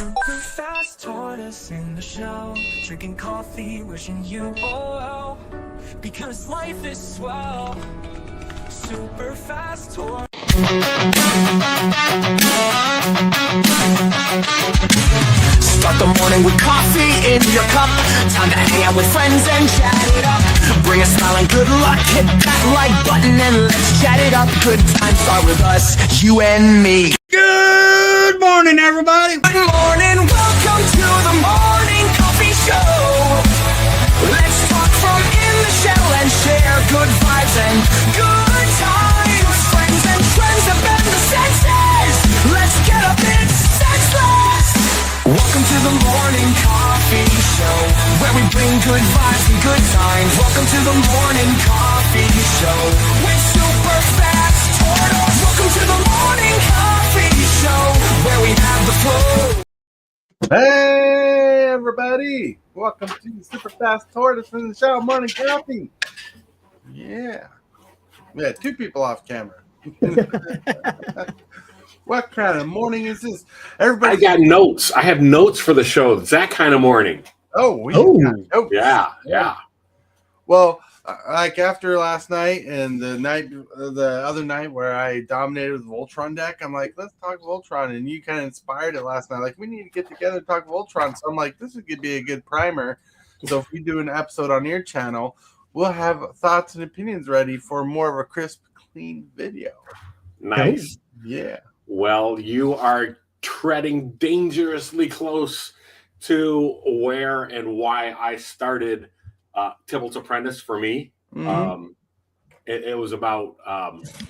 Super fast tortoise in the show, drinking coffee, wishing you all well, because life is swell. Super fast tortoise. Start the morning with coffee in your cup. Time to hang out with friends and chat it up. Bring a smile and good luck. Hit that like button and let's chat it up. Good times start with us, you and me. Good morning, everybody. Good morning, welcome to the morning coffee show. Let's talk from in the shell and share good vibes and good times. Friends and trends have been the senses. Let's get up, it's senseless. Welcome to the morning coffee show, where we bring good vibes and good times. Welcome to the morning coffee show with Super Fast Tortoise. Welcome to the morning coffee show, where we have the flow. Hey everybody, welcome to the Super Fast Tortoise in the show morning coffee. Yeah, we had two people off camera. What kind of morning is this? Everybody, I got notes. I have notes for the show. It's that kind of morning. Yeah. Well, like after last night and the other night where I dominated with Voltron deck, I'm like, let's talk Voltron, and you kind of inspired it last night. Like, we need to get together and talk Voltron. So I'm like, this could be a good primer. So if we do an episode on your channel, we'll have thoughts and opinions ready for more of a crisp, clean video. Nice. Yeah. Well, you are treading dangerously close to where and why I started Tibalts Apprentice for me. Mm-hmm. It was about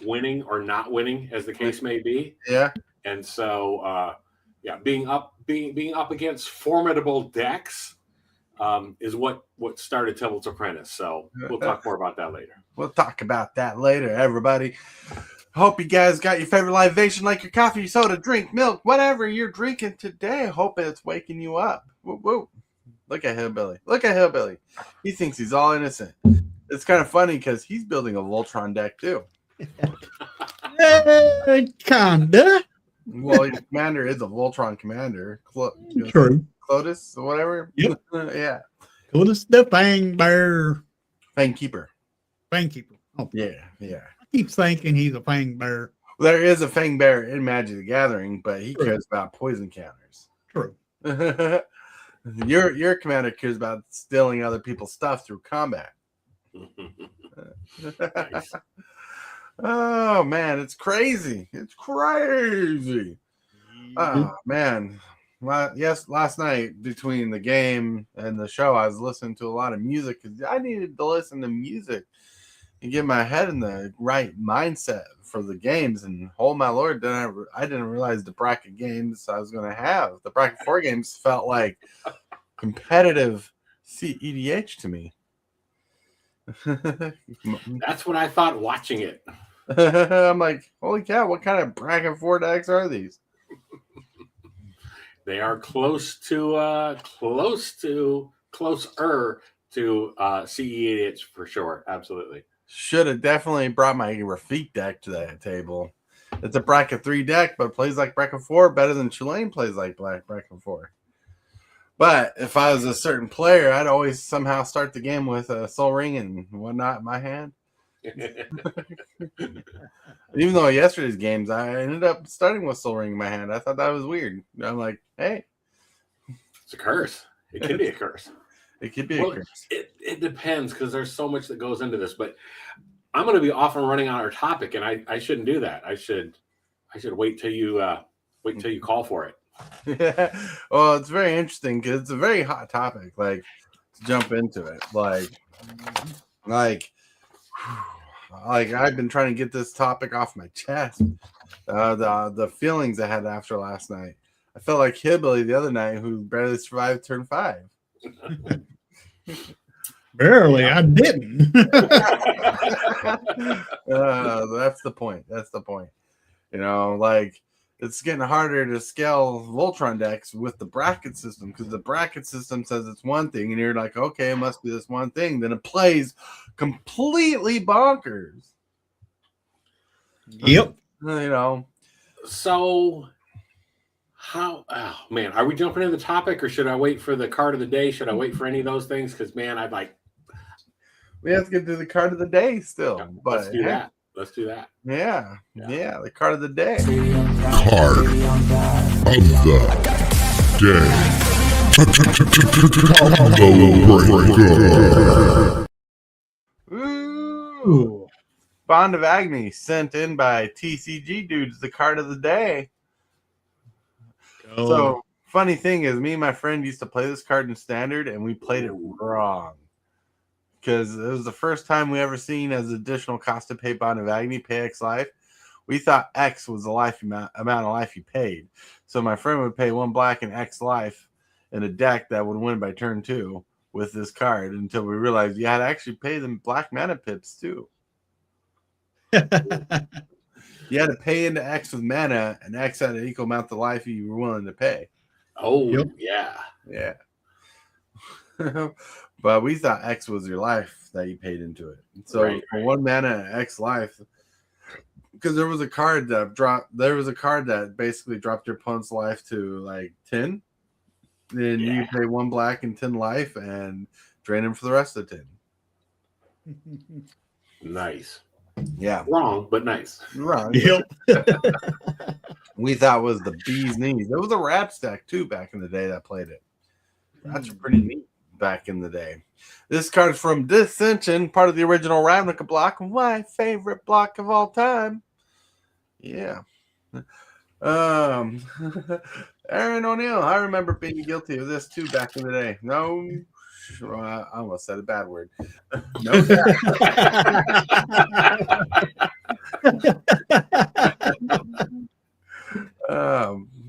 winning or not winning, as the case may be. Yeah. And so, being up against formidable decks is what started Tibalts Apprentice. So we'll talk more about that later. We'll talk about that later, everybody. Hope you guys got your favorite libation, like your coffee, soda, drink, milk, whatever you're drinking today. Hope it's waking you up. Woo, woo. Look at Hillbilly. Look at Hillbilly. He thinks he's all innocent. It's kind of funny because he's building a Voltron deck too. Kinda. Well, your commander is a Voltron commander. True. Clotus or whatever. Yep. Yeah. Clotus the Fang Bear. Fang Keeper. Fang Keeper. Oh, Yeah. I keep thinking he's a Fang Bear. There is a Fang Bear in Magic the Gathering, but he cares about poison counters. True. Your commander cares about stealing other people's stuff through combat. Nice. Oh man, it's crazy. It's crazy. Oh man. Last night between the game and the show, I was listening to a lot of music because I needed to listen to music and get my head in the right mindset for the games. And oh my lord, I didn't realize the bracket games I was going to have. The bracket 4 games felt like competitive CEDH to me. That's what I thought watching it. I'm like, holy cow, what kind of bracket 4 decks are these? They are closer to CEDH for sure. Absolutely. Should have definitely brought my Rafik deck to that table. It's a bracket 3 deck, but it plays like bracket 4 better than Tulane plays like bracket 4. But if I was a certain player, I'd always somehow start the game with a Soul Ring and whatnot in my hand. Even though yesterday's games, I ended up starting with Soul Ring in my hand. I thought that was weird. I'm like, hey. It's a curse. It could be a curse. It could be a curse. It depends because there's so much that goes into this. But I'm going to be off and running on our topic, and I shouldn't do that. I should wait till you call for it. Yeah. Well, it's very interesting because it's a very hot topic. Like, to jump into it, like I've been trying to get this topic off my chest. The feelings I had after last night. I felt like Hillbilly the other night who barely survived turn 5. Barely, I didn't. That's the point. You know, like, it's getting harder to scale Voltron decks with the bracket system because the bracket system says it's one thing, and you're like, okay, it must be this one thing. Then it plays completely bonkers. Yep. You know. So How? Oh man, are we jumping into the topic, or should I wait for the card of the day? Should I wait for any of those things? Because man, I'd like. We have to get to the card of the day still. Yeah, But let's do that. Let's do that. Yeah, the card of the day. Card of the day. Ooh. Bond of Agony sent in by TCGdudes, the card of the day. Oh. So, funny thing is, me and my friend used to play this card in Standard, and we played it wrong. Because it was the first time we ever seen as additional cost to pay Bond of Agony, pay X life. We thought X was the amount of life you paid. So my friend would pay 1 black and X life in a deck that would win by turn 2 with this card until we realized you had to actually pay them black mana pips too. You had to pay into X with mana, and X had an equal amount of life you were willing to pay. Oh, Yep. Yeah. But we thought X was your life that you paid into it. So Right. for 1 mana X life, because there was a card that basically dropped your opponent's life to like 10. Then you pay 1 black and 10 life and drain him for the rest of the 10. Nice. Yeah. Wrong, but nice. Right. Yep. We thought was the bee's knees. There was a rat stack too back in the day that played it. That's pretty neat back in the day. This card is from Dissension, part of the original Ravnica block, my favorite block of all time. Yeah. Aaron O'Neill, I remember being guilty of this too back in the day. No, I almost said a bad word. No doubt.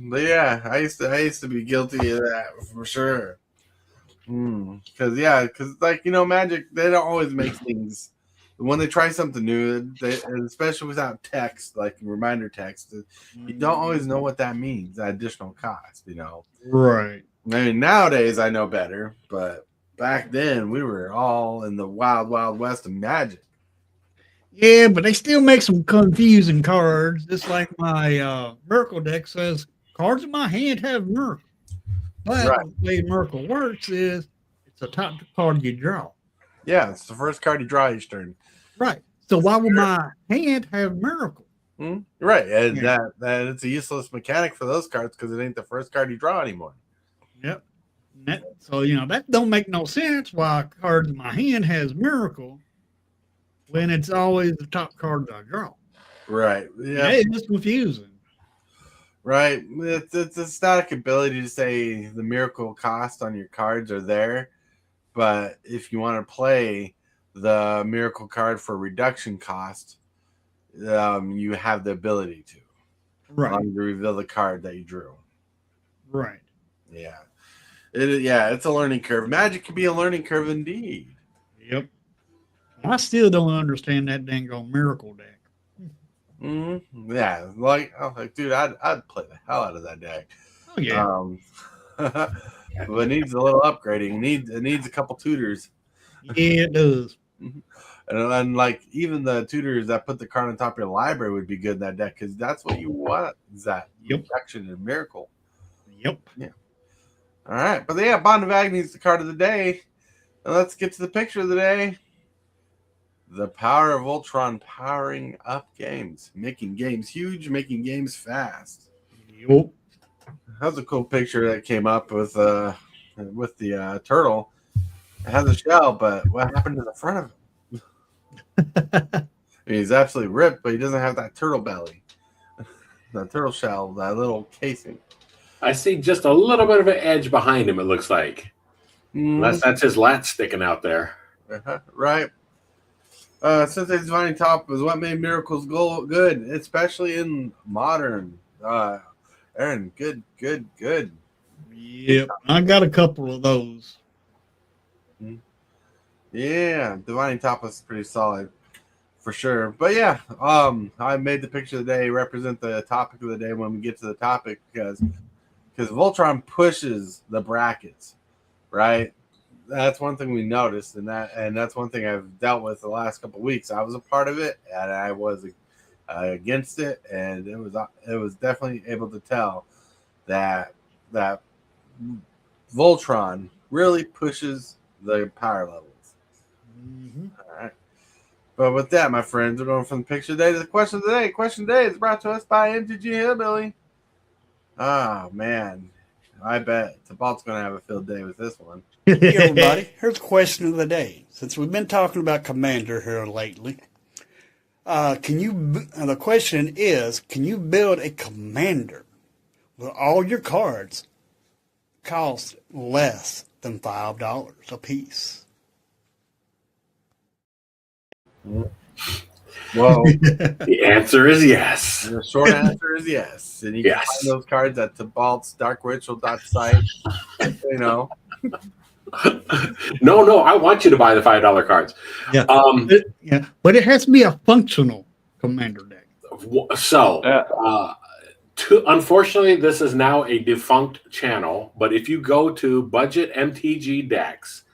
But yeah, I used to be guilty of that for sure. Because like Magic, they don't always make things. When they try something new, and especially without text, like reminder text, you don't always know what that means. That additional cost, Right. I mean, nowadays I know better, but back then we were all in the wild, wild west of Magic. Yeah, but they still make some confusing cards. Just like my Miracle deck says, cards in my hand have Miracle. But Right. the way Miracle works is it's a top card you draw. Yeah, it's the first card you draw each turn. Right. So why would my hand have Miracle? Right, and Yeah. that it's a useless mechanic for those cards because it ain't the first card you draw anymore. Yep. So that don't make no sense why a card in my hand has Miracle when it's always the top card that I draw. Right. Yeah. It's just confusing. Right. It's a static ability to say the miracle cost on your cards are there, but if you want to play the miracle card for reduction cost, you have the ability to. Right. To reveal the card that you drew. Right. Yeah. It's a learning curve. Magic can be a learning curve indeed. Yep. I still don't understand that dang old Miracle deck. Yeah, dude, I'd play the hell out of that deck. Oh yeah. But it needs a little upgrading. It needs a couple tutors. Yeah, it does. And like even the tutors that put the card on top of your library would be good in that deck because that's what you want. Is that reduction and miracle. Yep. Yeah. All right, but yeah, Bond of Agony is the card of the day. And let's get to the picture of the day. The power of Voltron powering up games, making games huge, making games fast. Yep. That was a cool picture that came up with the turtle. It has a shell, but what happened to the front of him? He's absolutely ripped, but he doesn't have that turtle belly, that turtle shell, that little casing. I see just a little bit of an edge behind him. It looks like unless that's his lat sticking out there. Right. Sensei's Divining Top is what made Miracles good, especially in modern. Aaron, good. Yep. I got a couple of those. Yeah, Divining Top is pretty solid for sure. But yeah, I made the picture of the day represent the topic of the day when we get to the topic because Voltron pushes the brackets, right? That's one thing we noticed, and that's one thing I've dealt with the last couple of weeks. I was a part of it, and I was against it, and it was definitely able to tell that Voltron really pushes the power levels. All right. But with that, my friends, we're going from the picture today to the question of the day. Question today is brought to us by MTG Hillbilly. Oh, man. I bet Tibalt's going to have a field day with this one. Hey, everybody. Here's the question of the day. Since we've been talking about Commander here lately, the question is, can you build a Commander where all your cards cost less than $5 a piece? Well, The answer is yes. the short answer is yes. And you can Yes. find those cards at Tibalt's darkritual.site. You know. No, I want you to buy the $5 cards. Yeah. Um, Yeah, but it has to be a functional commander deck. So, unfortunately, this is now a defunct channel. But if you go to Budget MTG Decks,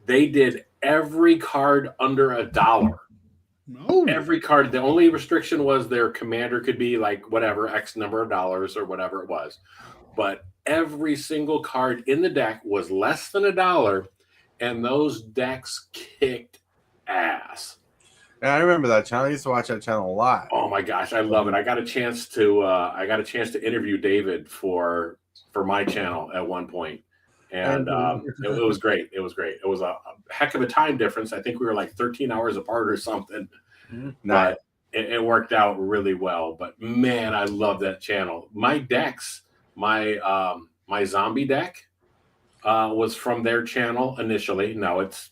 they did every card under $1. No. Every card. The only restriction was their commander could be like whatever X number of dollars or whatever it was. But every single card in the deck was less than $1, and those decks kicked ass. Yeah, I remember that channel. I used to watch that channel a lot. Oh my gosh, I love it. I got a chance to interview David for my channel at one point. And it was great. It was great. It was a heck of a time difference. I think we were like 13 hours apart or something. Nice. But it worked out really well. But man, I love that channel. My decks, my zombie deck was from their channel initially. Now it's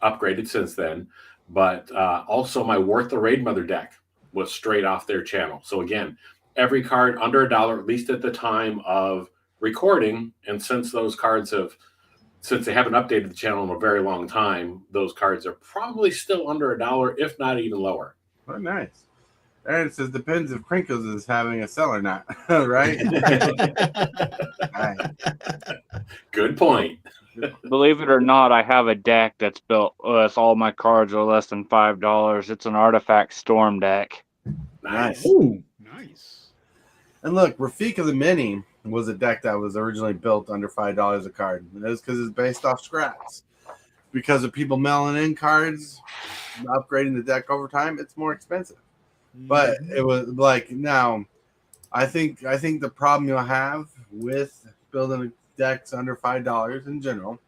upgraded since then. But also my Worth the Raid Mother deck was straight off their channel. So again, every card under $1, at least at the time of recording. And since those cards since they haven't updated the channel in a very long time, those cards are probably still under $1, if not even lower. Oh, nice. And it says depends if Crinkles is having a sell or not, right? Nice. Good point. Believe it or not, I have a deck that's built with all my cards are less than $5. It's an Artifact Storm deck. Nice. Ooh, nice. And look, Rafika the Mini was a deck that was originally built under $5 a card. And it was because it's based off scraps. Because of people mailing in cards, upgrading the deck over time, it's more expensive. But it was like now, I think the problem you'll have with building decks under $5 in general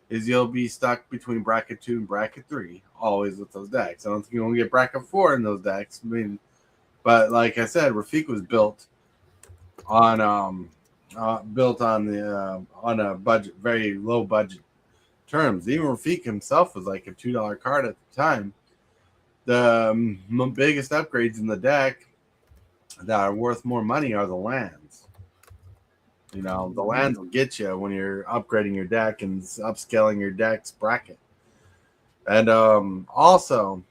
is you'll be stuck between bracket 2 and bracket 3 always with those decks. I don't think you're gonna get bracket 4 in those decks. I mean, but like I said, Rafik was built on a budget, very low budget terms. Even Rafik himself was like a $2 card at the time. The biggest upgrades in the deck that are worth more money are the lands. You know, the lands will get you when you're upgrading your deck and upscaling your deck's bracket. And also,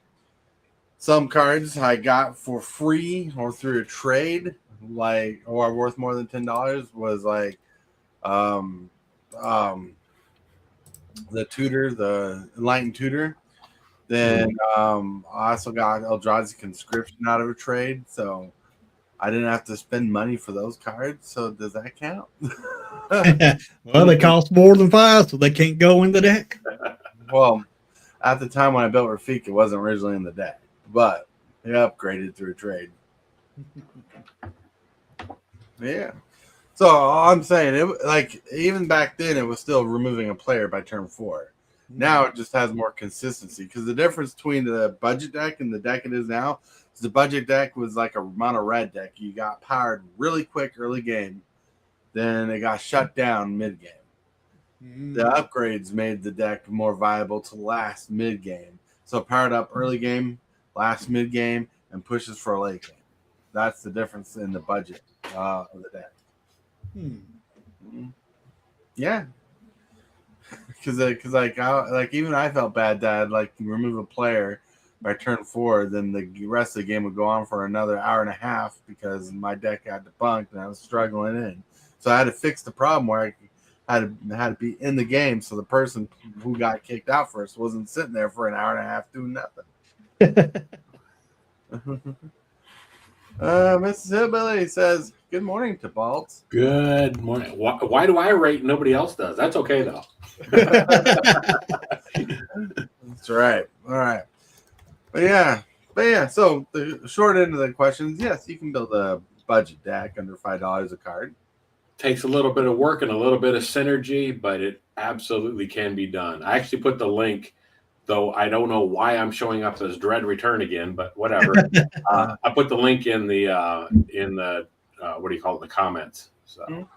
some cards I got for free or through a trade, like, or worth more than $10 was like the tutor, the enlightened tutor. Then I also got Eldrazi Conscription out of a trade, so I didn't have to spend money for those cards. So does that count? Well, they cost more than $5, so they can't go in the deck. Well, at the time when I built Rafik, it wasn't originally in the deck, but it upgraded through a trade. Yeah. So all I'm saying, it like even back then, it was still removing a player by turn 4. Now it just has more consistency because the difference between the budget deck and the deck it is now is the budget deck was like a mono red deck. You got powered really quick early game, then it got shut down mid game. The upgrades made the deck more viable to last mid game. So powered up early game, last mid game, and pushes for a late game. That's the difference in the budget of the deck. Yeah. Because like even I felt bad that I'd like remove a player by turn 4, then the rest of the game would go on for another hour and a half because my deck got debunked and I was struggling in. So I had to fix the problem where I had to be in the game so the person who got kicked out first wasn't sitting there for an hour and a half doing nothing. Mrs. Hillbilly says, Good morning, Tibalts. Good morning. Why do I rate and nobody else does? That's okay though. That's right. All right. But yeah. So the short end of the questions, yes, you can build a budget deck under $5 a card. Takes a little bit of work and a little bit of synergy, but it absolutely can be done. I actually put the link, though I don't know why I'm showing up as Dread Return again, but whatever. I put the link in the what do you call it, the comments. So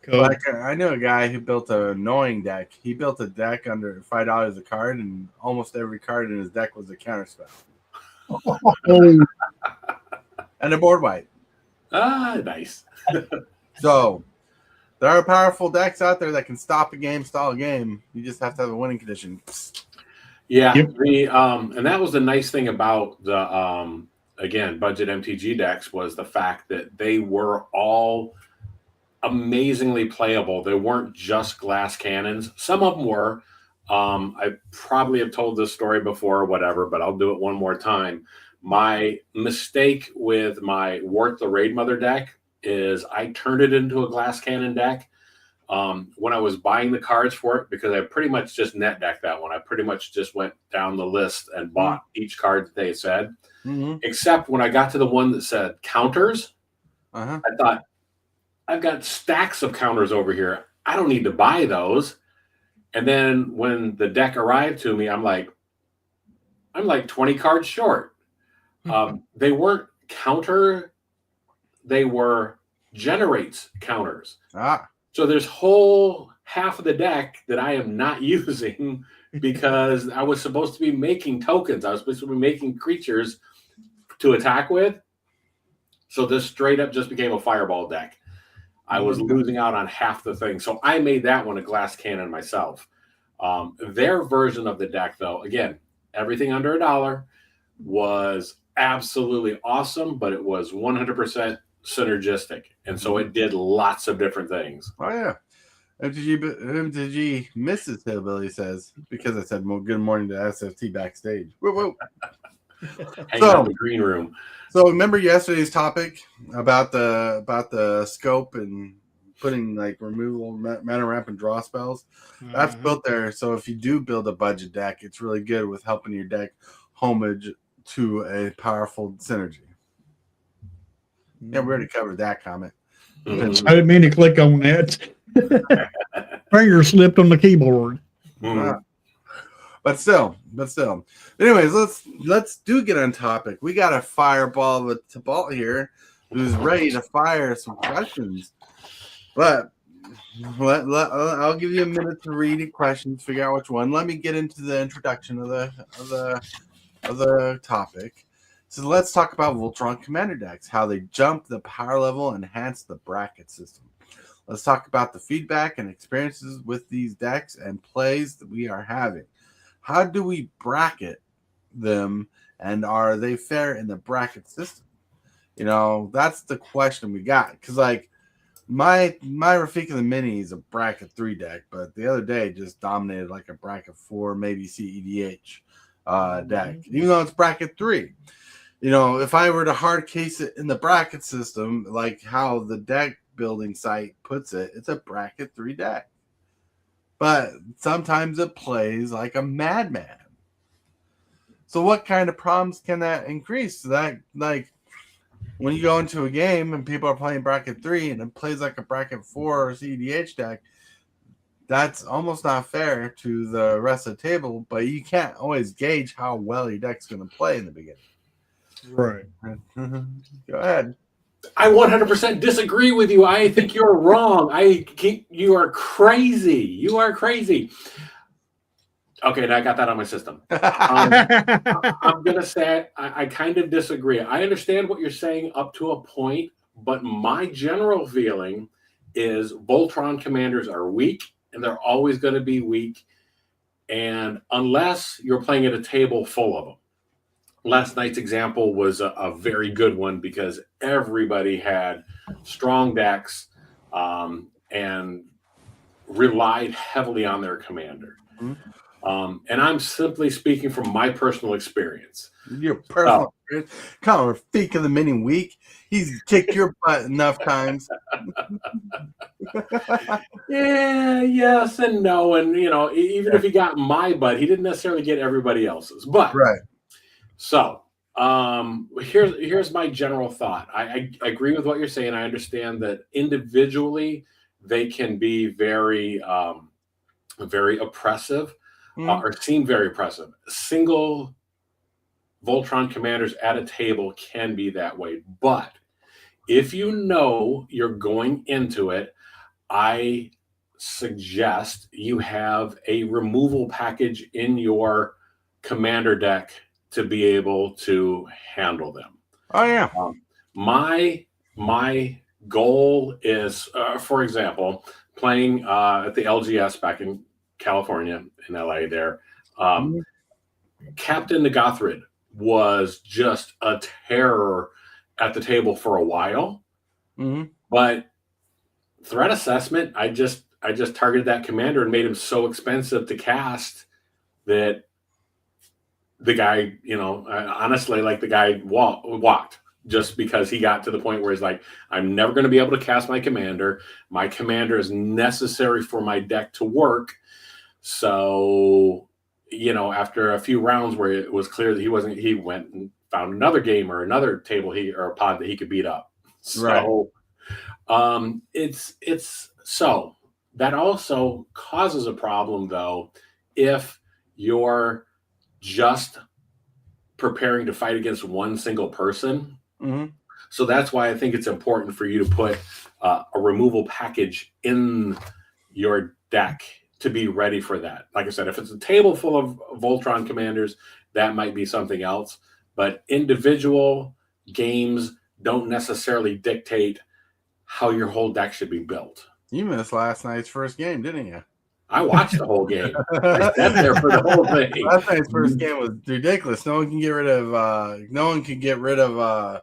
Cool. Like I know a guy who built an annoying deck. He built a deck under $5 a card, and almost every card in his deck was a counterspell and a board wipe. nice. So there are powerful decks out there that can stop a game, stall a game. You just have to have a winning condition. Yeah, Yep. And that was the nice thing about the again, budget MTG decks was the fact that they were all amazingly playable. They weren't just glass cannons. Some of them were. I probably have told this story before or whatever, but I'll do it one more time. My mistake with my Wart the Raid Mother deck is I turned it into a glass cannon deck when I was buying the cards for it, because I pretty much just net decked that one. I pretty much just went down the list and bought each card that they said, except when I got to the one that said counters, I thought, I've got stacks of counters over here. I don't need to buy those. And then when the deck arrived to me, I'm like 20 cards short. They weren't counter, they were generates counters. So there's whole half of the deck that I am not using because I was supposed to be making tokens. I was supposed to be making creatures to attack with. So this straight up just became a fireball deck. I was losing out on half the thing. So I made that one a glass cannon myself. Their version of the deck, though, again, everything under $1 was absolutely awesome, but it was 100% synergistic. And so it did lots of different things. Oh, yeah. MTG Mrs. Hillbilly says, because I said, well, good morning to SFT backstage. Whoa, whoa. Hanging out in the green room. So remember yesterday's topic about the scope and putting like removal, mana ramp, and draw spells? That's built there. So if you do build a budget deck, it's really good with helping your deck homage to a powerful synergy. Yeah, we already covered that comment. I didn't mean to click on that. Finger slipped on the keyboard. But still. Anyways, let's get on topic. We got a fireball with Tibalt here, who's ready to fire some questions. But I'll give you a minute to read the questions, figure out which one. Let me get into the introduction of the topic. So let's talk about Voltron Commander decks, how they jump the power level and enhance the bracket system. Let's talk about the feedback and experiences with these decks and plays that we are having. How do we bracket them, and are they fair in the bracket system? You know, that's the question we got. Because like my Rafika the Mini is a bracket 3 deck, but the other day just dominated like a bracket 4, maybe CEDH deck, even though it's bracket 3. You know, if I were to hard case it in the bracket system, like how the deck building site puts it, it's a bracket 3 deck. But sometimes it plays like a madman. So what kind of problems can that increase? That, like, when you go into a game and people are playing bracket 3 and it plays like a bracket 4 or CDH deck, that's almost not fair to the rest of the table, but you can't always gauge how well your deck's going to play in the beginning. Right. Go ahead. I 100% disagree with you. I think you're wrong. You are crazy. You are crazy. Okay, now I got that on my system. I'm going to say I kind of disagree. I understand what you're saying up to a point, but my general feeling is Voltron commanders are weak, and they're always going to be weak. And unless you're playing at a table full of them. Last night's example was a very good one because everybody had strong decks and relied heavily on their commander. And I'm simply speaking from my personal experience. Your personal experience. Call him Feek of the Mini Week. He's kicked your butt enough times. Yeah, yes and no. And, even if he got my butt, he didn't necessarily get everybody else's. But Right. so here's my general thought. I agree with what you're saying. I understand that individually they can be very, very oppressive or seem very oppressive. Single Voltron commanders at a table can be that way. But if you know you're going into it, I suggest you have a removal package in your commander deck to be able to handle them. Oh, yeah. My goal is, for example, playing at the LGS back in California, in LA there, Captain Nagathrid was just a terror at the table for a while. But threat assessment, I just targeted that commander and made him so expensive to cast that the guy, honestly, like the guy walked just because he got to the point where he's like, I'm never going to be able to cast my commander. My commander is necessary for my deck to work. So, after a few rounds where it was clear that he went and found another game or another table or a pod that he could beat up. So, so that also causes a problem though, if you're just preparing to fight against one single person. So that's why I think it's important for you to put a removal package in your deck to be ready for that. Like I said, if it's a table full of Voltron commanders, that might be something else. But individual games don't necessarily dictate how your whole deck should be built. You missed last night's first game, didn't you? I watched the whole game. I sat there for the whole thing. Last night's first game was ridiculous. No one can get rid of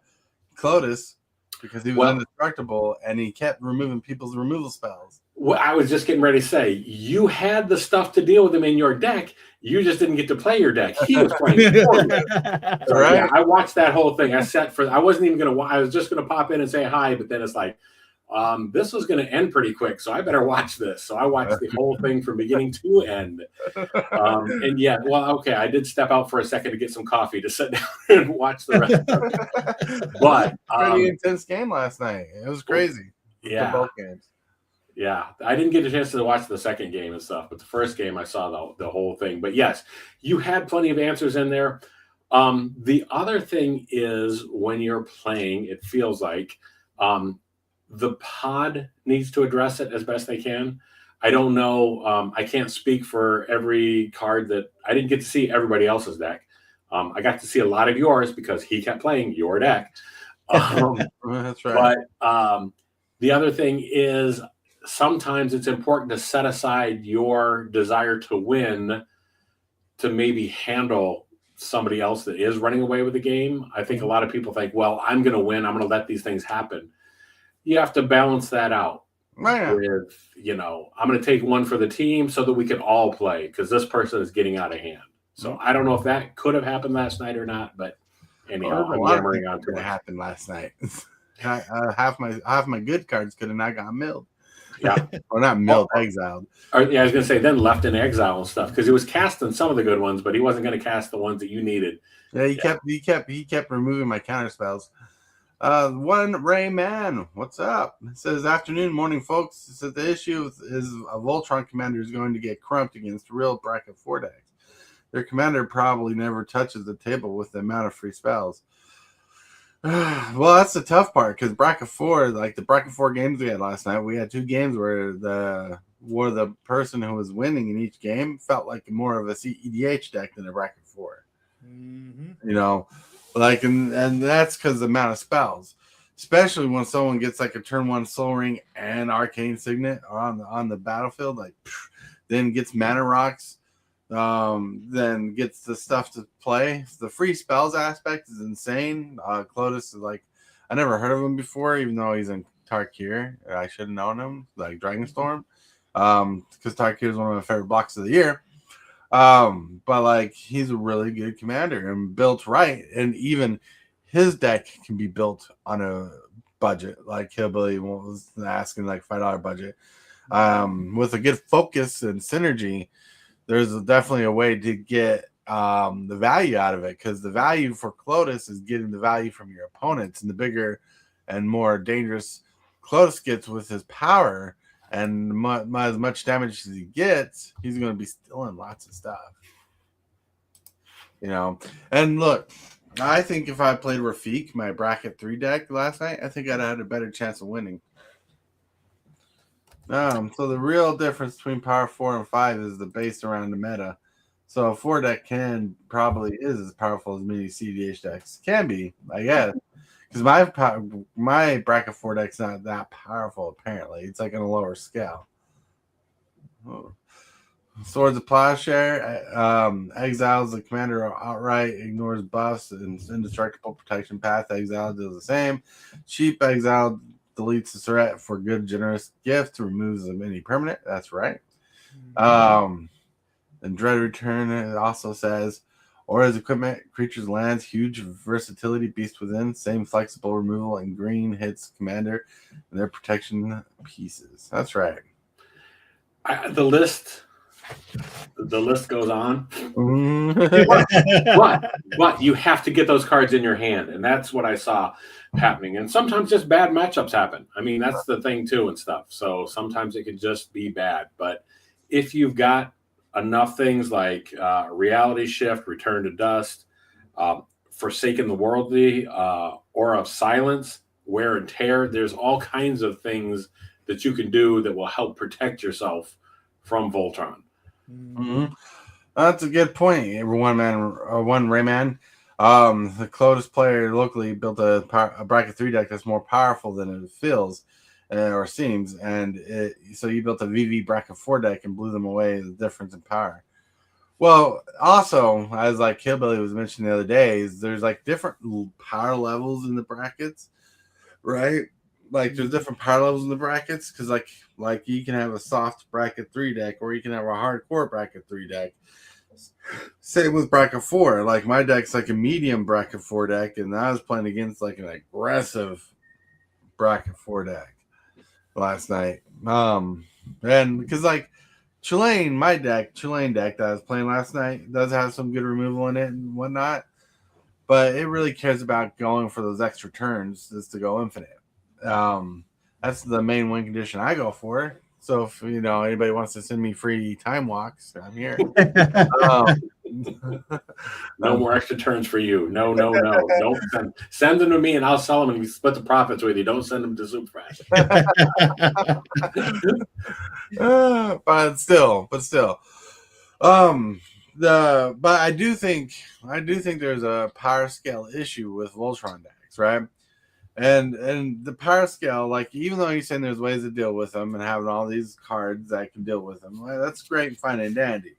Clotus because he was indestructible, and he kept removing people's removal spells. Well, I was just getting ready to say, you had the stuff to deal with him in your deck. You just didn't get to play your deck. He was playing for you. So, right? Yeah, I watched that whole thing. I wasn't even going to. I was just going to pop in and say hi, but then it's like, this was going to end pretty quick, so I better watch this. So I watched the whole thing from beginning to end. And yeah, okay, I did step out for a second to get some coffee to sit down and watch the rest of it. But pretty intense game last night. It was crazy. Yeah, both games. Yeah, I didn't get a chance to watch the second game and stuff, but the first game I saw the whole thing. But yes, you had plenty of answers in there. The other thing is when you're playing, it feels like the pod needs to address it as best they can. I don't know. I can't speak for every card that I didn't get to see everybody else's deck. I got to see a lot of yours because he kept playing your deck. That's right. But the other thing is sometimes it's important to set aside your desire to win to maybe handle somebody else that is running away with the game. I think a lot of people think, well, I'm going to win. I'm going to let these things happen. You have to balance that out. Right. With, I'm going to take one for the team so that we can all play because this person is getting out of hand. So I don't know if that could have happened last night or not, but anyhow, I'm yammering on to what happened last night. Half my good cards could have not got milled. Yeah. Or not milled, exiled. I was going to say then left in exile and stuff because he was casting some of the good ones, but he wasn't going to cast the ones that you needed. Yeah, he kept removing my counter spells. One Ray Man, what's up? It says afternoon, morning, folks. It says the issue is a Voltron commander is going to get crumped against real bracket 4 decks. Their commander probably never touches the table with the amount of free spells. Well, that's the tough part because bracket 4, like the bracket 4 games we had last night, we had 2 games where the person who was winning in each game felt like more of a CEDH deck than a bracket 4. Like, and that's because the amount of spells, especially when someone gets like a turn 1 Soul Ring and Arcane Signet on the battlefield, like then gets mana rocks, then gets the stuff to play. The free spells aspect is insane. Clotus is like, I never heard of him before, even though he's in Tarkir. I should have known him, like Dragonstorm, because Tarkir is one of my favorite blocks of the year. But like he's a really good commander and built right, and even his deck can be built on a budget. Like Hillbilly was asking, like $5 budget. With a good focus and synergy, there's definitely a way to get the value out of it, because the value for Clotus is getting the value from your opponents, and the bigger and more dangerous Clotus gets with his power and as much damage as he gets, he's going to be stealing lots of stuff. You know, and look, I think if I played Rafik, my bracket 3 deck last night, I think I'd had a better chance of winning. So the real difference between Power 4 and 5 is the base around the meta. So a 4 deck probably is as powerful as many CDH decks can be, I guess. Because my bracket 4 deck's not that powerful, apparently. It's like on a lower scale. Oh. Swords of Plowshare exiles the commander outright, ignores buffs, and indestructible protection path. Exile does the same. Cheap exile deletes the threat for good generous gift, removes the mini permanent. That's right. And Dread Return, it also says, or as equipment, creatures lands, huge versatility, beast within, same flexible removal, and green hits commander and their protection pieces. That's right. The list goes on. But you have to get those cards in your hand, and that's what I saw happening. And sometimes just bad matchups happen. I mean, that's the thing too and stuff. So sometimes it could just be bad. But if you've got enough things like Reality Shift, Return to Dust, Forsaken the Worldly, Aura of Silence, Wear and Tear, there's all kinds of things that you can do that will help protect yourself from Voltron. Mm-hmm. That's a good point. One Rayman. The Clotus player locally built a bracket 3 deck that's more powerful than it feels or seems, and so you built a VV bracket 4 deck and blew them away. The difference in power. Well, also, as like Hillbilly was mentioning the other day, is there's like different power levels in the brackets, right? Like there's different power levels in the brackets, because like you can have a soft bracket 3 deck, or you can have a hardcore bracket 3 deck. Same with bracket 4. Like my deck's like a medium bracket 4 deck, and I was playing against like an aggressive bracket 4 deck last night. And because like Chilean deck that I was playing last night does have some good removal in it and whatnot, but it really cares about going for those extra turns just to go infinite. That's the main win condition I go for. So if anybody wants to send me free time walks, I'm here. No more extra turns for you. No. Don't send them to me, and I'll sell them, and we split the profits with you. Don't send them to Super Fast. But still. But I do think there's a power scale issue with Voltron decks, right? And the power scale, like, even though you're saying there's ways to deal with them and having all these cards that can deal with them, well, that's great and fine and dandy.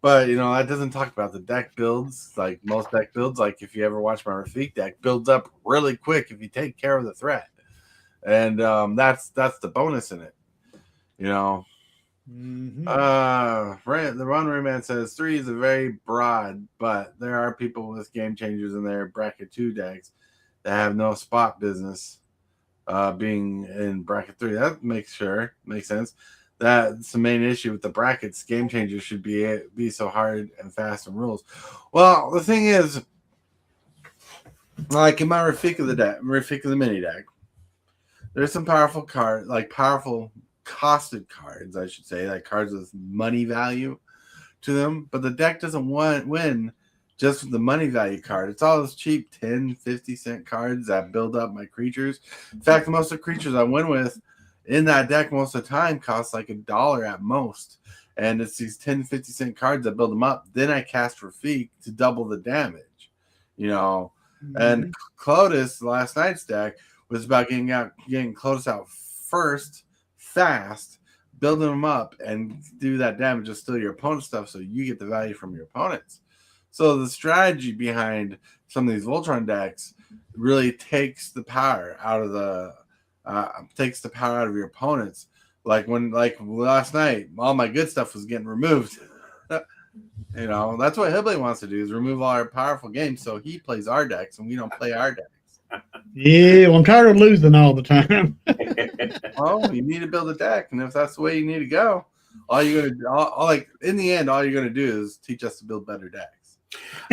But, that doesn't talk about the deck builds. Like most deck builds, like if you ever watch my Rafik deck, builds up really quick if you take care of the threat. And that's the bonus in it. Mm-hmm. The Run Rayman says 3 is a very broad, but there are people with game changers in their bracket 2 decks that have no spot business being in bracket 3. That makes sense. That's the main issue with the brackets. Game changers should be so hard and fast in rules. Well, the thing is, like in my Rafik of the mini deck, there's some powerful cards, like powerful costed cards, I should say, like cards with money value to them. But the deck doesn't win just with the money value card. It's all those cheap 10, 50 cent cards that build up my creatures. In fact, most of the creatures I win with in that deck most of the time cost like $1 at most. And it's these 10, 50 cent cards that build them up. Then I cast Rafik to double the damage. Mm-hmm. And Clotus, last night's deck, was about getting Clotus out first, fast, building them up, and do that damage to steal your opponent's stuff so you get the value from your opponents. So the strategy behind some of these Voltron decks really takes the power out of your opponents. Like last night, all my good stuff was getting removed. You know, that's what Hillbilly wants to do is remove all our powerful games so he plays our decks and we don't play our decks. Yeah, well, I'm tired of losing all the time. Well, you need to build a deck, and if that's the way you need to go, all you're gonna like in the end, all you're gonna do is teach us to build better decks.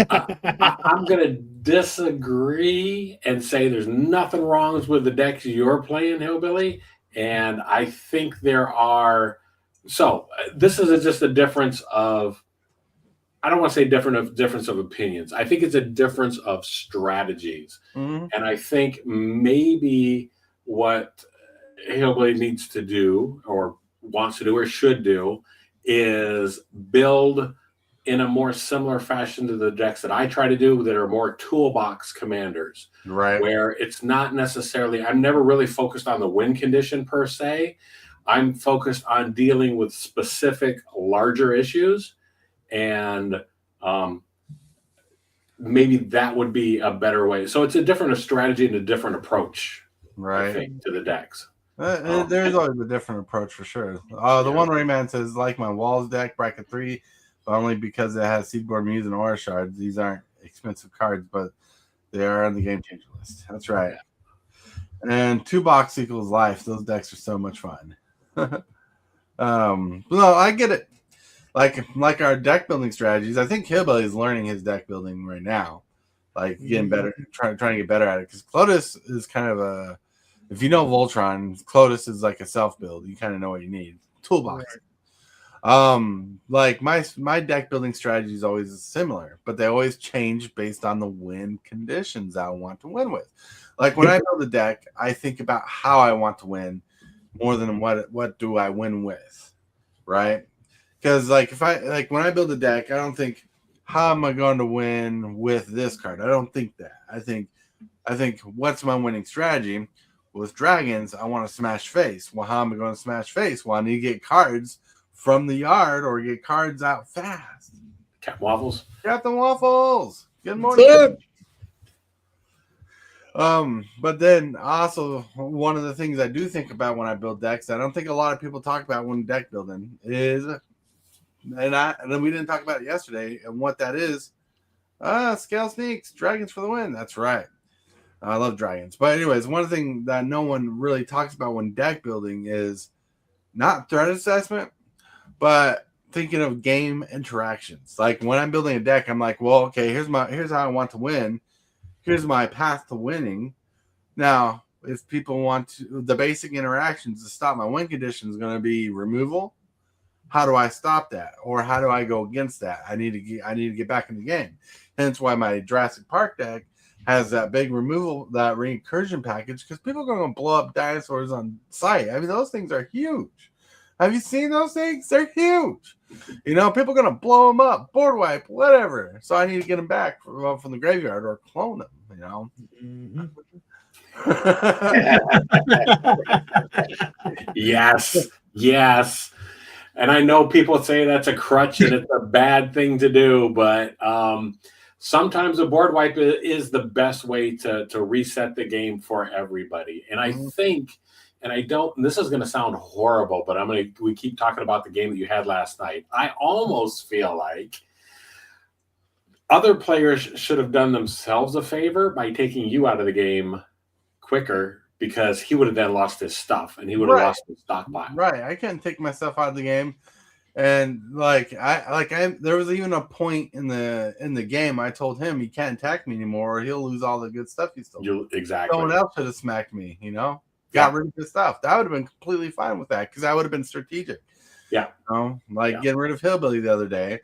I'm going to disagree and say there's nothing wrong with the decks you're playing, Hillbilly. And I think there are. So this is just a difference of. I don't want to say difference of opinions. I think it's a difference of strategies. Mm-hmm. And I think maybe what Hillbilly needs to do or wants to do or should do is build in a more similar fashion to the decks that I try to do that are more toolbox commanders. Right. Where it's not necessarily, I'm never really focused on the win condition per se. I'm focused on dealing with specific larger issues. And maybe that would be a better way. So it's a different strategy and a different approach, right, I think, to the decks. There's always a different approach for sure. The one Rayman says, like my Walls deck, bracket 3, but only because it has Seedborn Muse and Aura Shards. These aren't expensive cards, but they are on the game changer list. That's right. And 2 box equals life. Those decks are so much fun. No, I get it. Like our deck building strategies, I think Hillbilly is learning his deck building right now, like getting better, trying to get better at it. Because Clotus is kind of a, if you know Voltron, Clotus is like a self build. You kind of know what you need. Toolbox. Right. Like my deck building strategy is always similar, but they always change based on the win conditions I want to win with. Like when I build a deck, I think about how I want to win more than what do I win with, right? Because like when I build a deck, I don't think how am I going to win with this card. I don't think that. I think what's my winning strategy? With dragons, I want to smash face. Well, how am I going to smash face? Well, I need to get cards from the yard or get cards out fast. Captain Waffles. Captain Waffles. Good morning. But then also one of the things I do think about when I build decks, I don't think a lot of people talk about when deck building is. And then we didn't talk about it yesterday, and what that is, scale sneaks, dragons for the win. That's right. I love dragons. But anyways, one thing that no one really talks about when deck building is not threat assessment, but thinking of game interactions. Like when I'm building a deck, I'm like, well, okay, here's how I want to win. Here's my path to winning. Now, if people want to, the basic interactions to stop my win condition is going to be removal. How do I stop that? Or how do I go against that? I need to get back in the game. Hence why my Jurassic Park deck has that big removal, that reincursion package, because people are going to blow up dinosaurs on sight. I mean, those things are huge. Have you seen those things? They're huge. You know, people are going to blow them up, board wipe, whatever. So I need to get them back from the graveyard or clone them, you know? Yes. And I know people say that's a crutch and it's a bad thing to do, but sometimes a board wipe is the best way to reset the game for everybody. And I think, and this is going to sound horrible, but we keep talking about the game that you had last night. I almost feel like other players should have done themselves a favor by taking you out of the game quicker, because he would have then lost his stuff and he would have lost his stockpile. Right. I can't take myself out of the game. And there was even a point in the game I told him he can't attack me anymore or he'll lose all the good stuff he stole. Exactly. Someone else should have smacked me, you know? Got rid of his stuff. That would have been completely fine with that because that would have been strategic. Yeah. You know? Getting rid of Hillbilly the other day.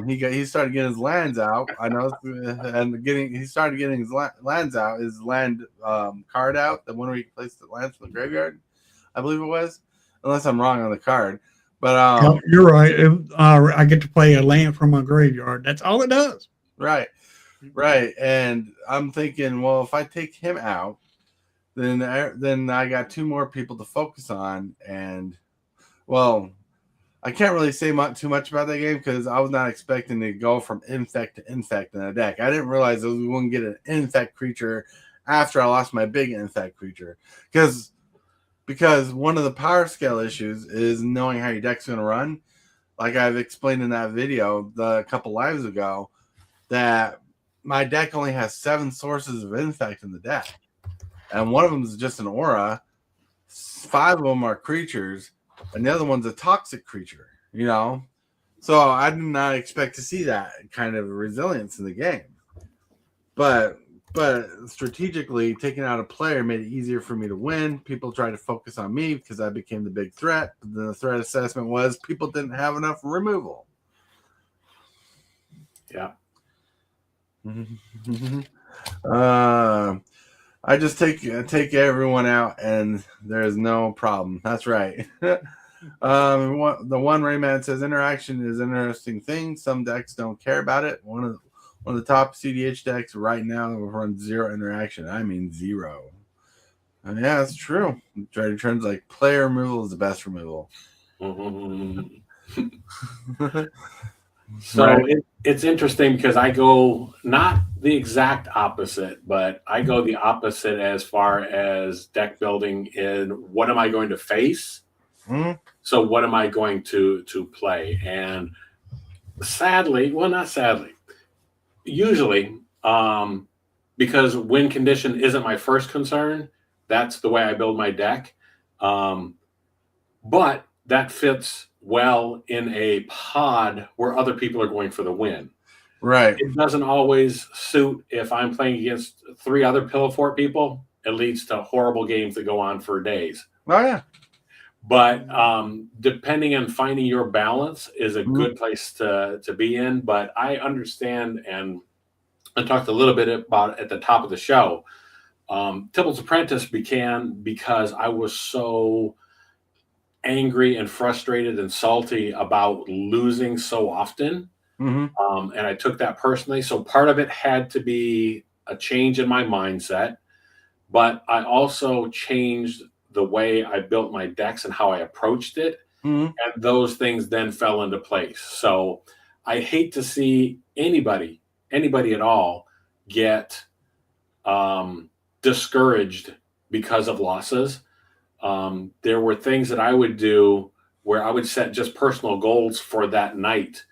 He started getting his lands out. I know, and he started getting his lands out, his land card out, the one where he placed the lands from the graveyard, I believe it was, unless I'm wrong on the card. But no, you're right. I get to play a land from my graveyard. That's all it does. Right. And I'm thinking, well, if I take him out, then I got 2 more people to focus on, and well, I can't really say too much about that game because I was not expecting to go from infect to infect in a deck. I didn't realize we wouldn't get an infect creature after I lost my big infect creature. Because one of the power scale issues is knowing how your deck's going to run. like I've explained in that video a couple lives ago, that my deck only has 7 sources of infect in the deck. And one of them is just an aura. 5 of them are creatures, and the other one's a toxic creature, you know? So I did not expect to see that kind of resilience in the game. But strategically, taking out a player made it easier for me to win. People tried to focus on me because I became the big threat. But then the threat assessment was people didn't have enough removal. Yeah. I just take everyone out, and there's no problem. That's right. The one Rayman says interaction is an interesting thing. Some decks don't care about it. One of the top CDH decks right now runs 0 interaction. I mean 0. Yeah, that's true. Trader Trends like player removal is the best removal. So Right. it's interesting because I go not the exact opposite, but I go the opposite as far as deck building in what am I going to face? Mhm. So what am I going to play? And sadly, well, not sadly, usually, because win condition isn't my first concern, that's the way I build my deck. But that fits well in a pod where other people are going for the win. Right. It doesn't always suit if I'm playing against 3 other Pillow Fort people. It leads to horrible games that go on for days. Oh yeah. But depending on finding your balance is a good place to be in. But I understand, and I talked a little bit about it at the top of the show. Tibalts Apprentice began because I was so angry and frustrated and salty about losing so often. And I took that personally. So part of it had to be a change in my mindset, but I also changed the way I built my decks and how I approached it. And those things then fell into place. So I hate to see anybody at all get discouraged because of losses. There were things that I would do where I would set just personal goals for that night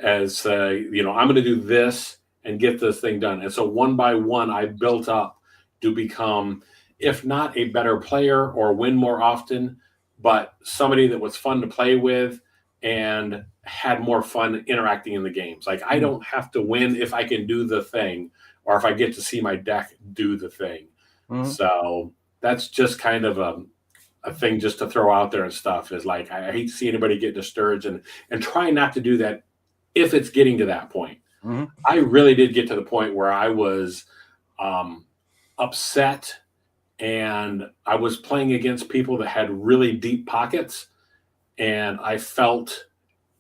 as, I'm going to do this and get this thing done. And so one by one, I built up to become, if not a better player or win more often, but somebody that was fun to play with and had more fun interacting in the games. Like I don't have to win if I can do the thing or if I get to see my deck do the thing. So that's just kind of a thing just to throw out there and stuff is like, I hate to see anybody get discouraged and try not to do that if it's getting to that point. I really did get to the point where I was upset and I was playing against people that had really deep pockets. And I felt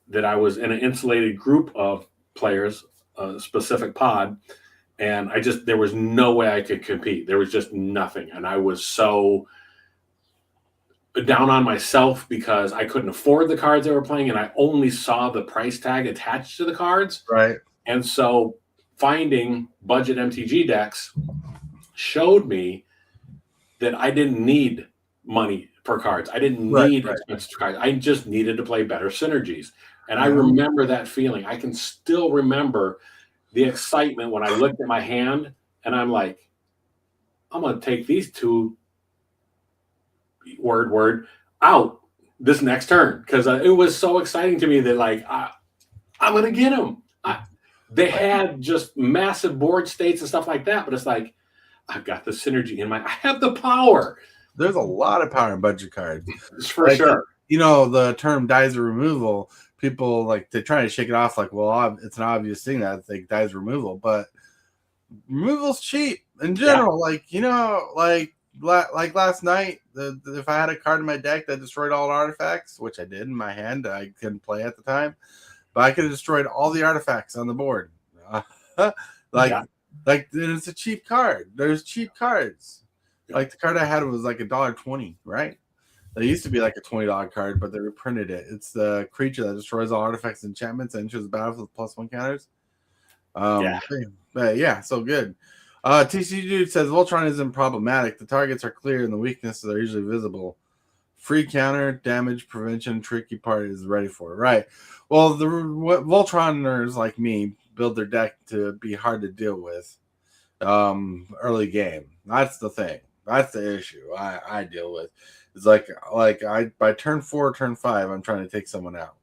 that I was in an insulated group of players, a specific pod. And there was no way I could compete. There was just nothing. And I was so down on myself because I couldn't afford the cards they were playing and I only saw the price tag attached to the cards. Right. And so finding budget MTG decks showed me that I didn't need money for cards. I didn't need expensive cards. I just needed to play better synergies. And I remember that feeling. I can still remember the excitement when I looked at my hand and I'm like, I'm going to take these 2 word out this next turn because it was so exciting to me that like I'm gonna get them. They had just massive board states and stuff like that, but it's like I've got the synergy in I have the power. There's a lot of power in budget cards for sure. You know, the term dies of removal, people like they try to shake it off like, well, it's an obvious thing that it's like dies removal, but removal's cheap in general. Like, like last night, if I had a card in my deck that destroyed all artifacts, which I did in my hand, I couldn't play at the time, but I could have destroyed all the artifacts on the board. It's a cheap card. There's cheap cards. Like the card I had was like $1.20, right? They used to be like a $20 card, but they reprinted it. It's the creature that destroys all artifacts and enchantments and enters the battlefield with +1 counters. But yeah, so good. TCGdudes says Voltron isn't problematic. The targets are clear and the weaknesses are usually visible Free counter, damage prevention, tricky part is ready for it. Right. Well, the Voltroners like me build their deck to be hard to deal with early game. That's the thing. That's the issue I deal with. It's like I by turn 4, turn 5, I'm trying to take someone out.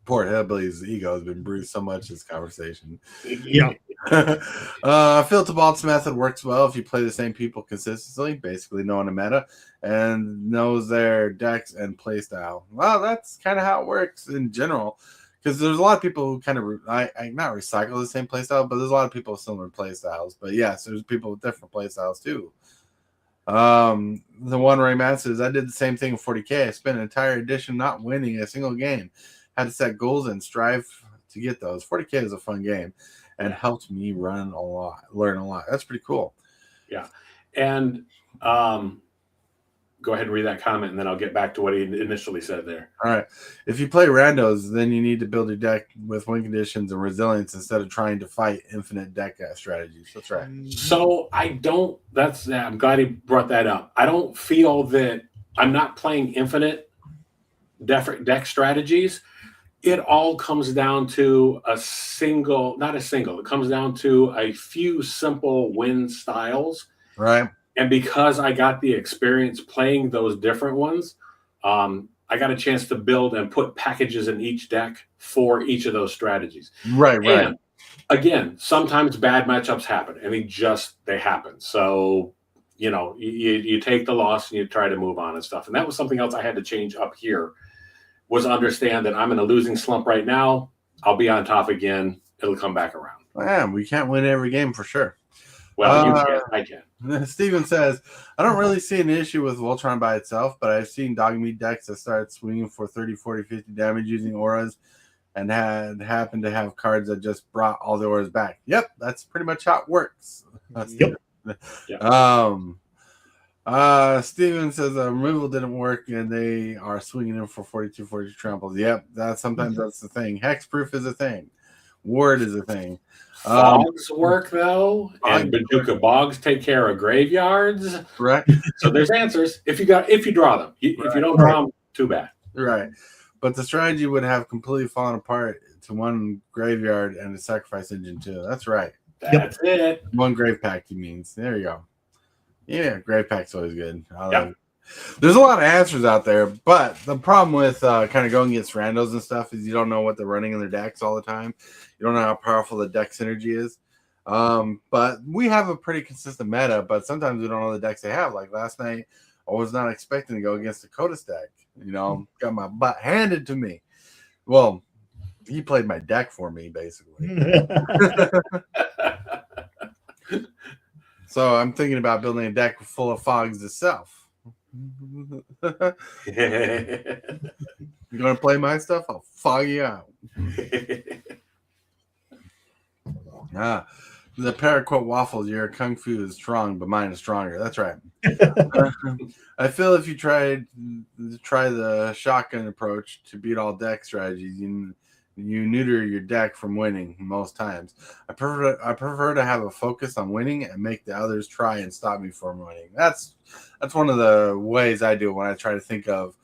Poor Hillbilly's ego has been bruised so much this conversation. Yeah. I feel Tibalts method works well if you play the same people consistently, basically knowing the meta and knows their decks and play style. Well, that's kind of how it works in general, because there's a lot of people who kind of not recycle the same play style, but there's a lot of people with similar play styles. But yes, there's people with different play styles too. The one Rayman says, I did the same thing in 40K. I spent an entire edition not winning a single game. Had to set goals and strive to get those. 40K is a fun game and helped me learn a lot. That's pretty cool. Yeah. And go ahead and read that comment, and then I'll get back to what he initially said there. All right. If you play randos, then you need to build your deck with win conditions and resilience instead of trying to fight infinite deck strategies. That's right. So I'm glad he brought that up. I don't feel that I'm not playing infinite deck strategies. It all comes down to it comes down to a few simple win styles. Right. And because I got the experience playing those different ones, I got a chance to build and put packages in each deck for each of those strategies. Right. And again, sometimes bad matchups happen, and they happen. So, you take the loss and you try to move on and stuff. And that was something else I had to change up here, was understand that I'm in a losing slump right now. I'll be on top again. It'll come back around. Yeah, we can't win every game for sure. Well, you can. I can. Steven says, I don't really see an issue with Voltron by itself, but I've seen dog meat decks that start swinging for 30, 40, 50 damage using auras and had happened to have cards that just brought all the auras back. Yep, that's pretty much how it works. Yep. Steven says removal didn't work and they are swinging in for 42, 42 tramples. Yep, that's the thing. Hexproof is a thing. Ward is a thing. Fogs work though, and Bajuka Bogs take care of graveyards. Right. So there's answers if you draw them. If you don't draw them, too bad. Right. But the strategy would have completely fallen apart to one graveyard and a sacrifice engine too. That's right. That's it. One grave pack, he means. There you go. Yeah, grave pack's always good. I love it. There's a lot of answers out there, but the problem with kind of going against randos and stuff is you don't know what they're running in their decks all the time. You don't know how powerful the deck synergy is. But we have a pretty consistent meta, but sometimes we don't know the decks they have. Like last night, I was not expecting to go against the Coda's deck. Got my butt handed to me. Well, he played my deck for me, basically. So I'm thinking about building a deck full of fogs itself. You gonna play my stuff? I'll fog you out. The paraquat waffles. Your kung fu is strong, but mine is stronger. That's right. I feel if you try the shotgun approach to beat all deck strategies, you neuter your deck from winning most times. I prefer to have a focus on winning and make the others try and stop me from winning. That's one of the ways I do it when I try to think of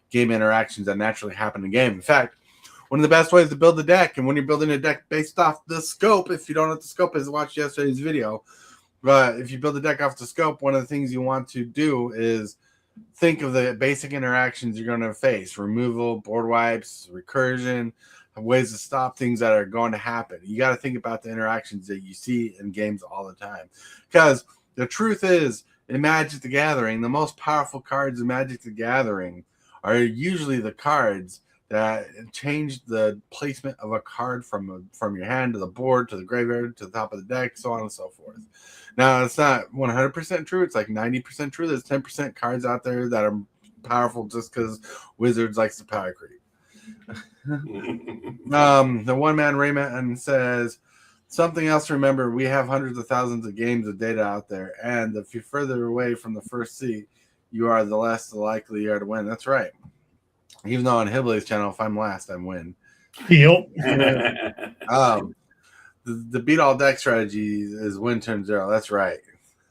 game interactions that naturally happen in game. In fact, one of the best ways to build the deck, and when you're building a deck based off the scope, if you don't know what the scope is, watch yesterday's video. But if you build a deck off the scope, one of the things you want to do is think of the basic interactions you're going to face: removal, board wipes, recursion, ways to stop things that are going to happen. You got to think about the interactions that you see in games all the time. Because the truth is, in Magic the Gathering, the most powerful cards in Magic the Gathering are usually the cards that change the placement of a card from your hand to the board to the graveyard to the top of the deck, so on and so forth. Now, it's not 100% true. It's like 90% true. There's 10% cards out there that are powerful just because Wizards likes to power creep. The one-man Rayman says, something else to remember, we have hundreds of thousands of games of data out there, and if you're further away from the first seat, you are the less likely you are to win. That's right. Even though on Hillbilly's channel, if I'm last, I win. Yep. The beat all deck strategy is win turn 0. That's right.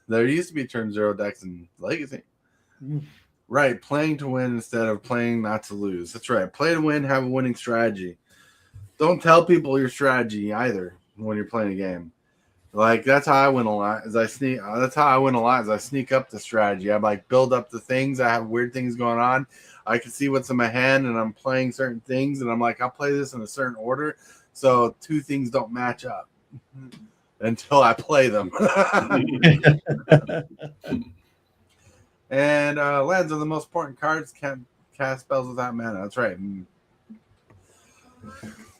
There used to be turn 0 decks in Legacy. Right, playing to win instead of playing not to lose. That's right. Play to win, have a winning strategy. Don't tell people your strategy either when you're playing a game. Like that's how I win a lot. That's how I win a lot. Is I sneak up the strategy. I like build up the things. I have weird things going on. I can see what's in my hand, and I'm playing certain things, and I'm like, I'll play this in a certain order, so two things don't match up until I play them. And lands are the most important cards. Can't cast spells without mana. That's right.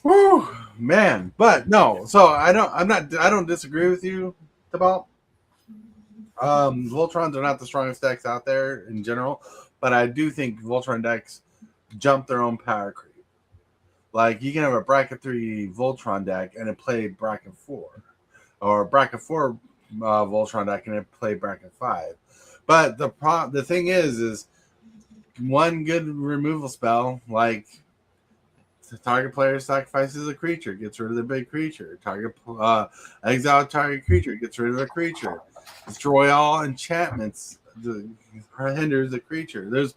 Whew, man. But no, so I don't disagree with you, Tibalt. Voltrons are not the strongest decks out there in general, but I do think Voltron decks jump their own power creep. Like you can have a bracket 3 Voltron deck and it play bracket 4, or a bracket 4 Voltron deck and it play bracket 5. But the thing is one good removal spell, like the target player sacrifices a creature, gets rid of the big creature. Exile target creature, gets rid of the creature. Destroy all enchantments, hinders the creature. There's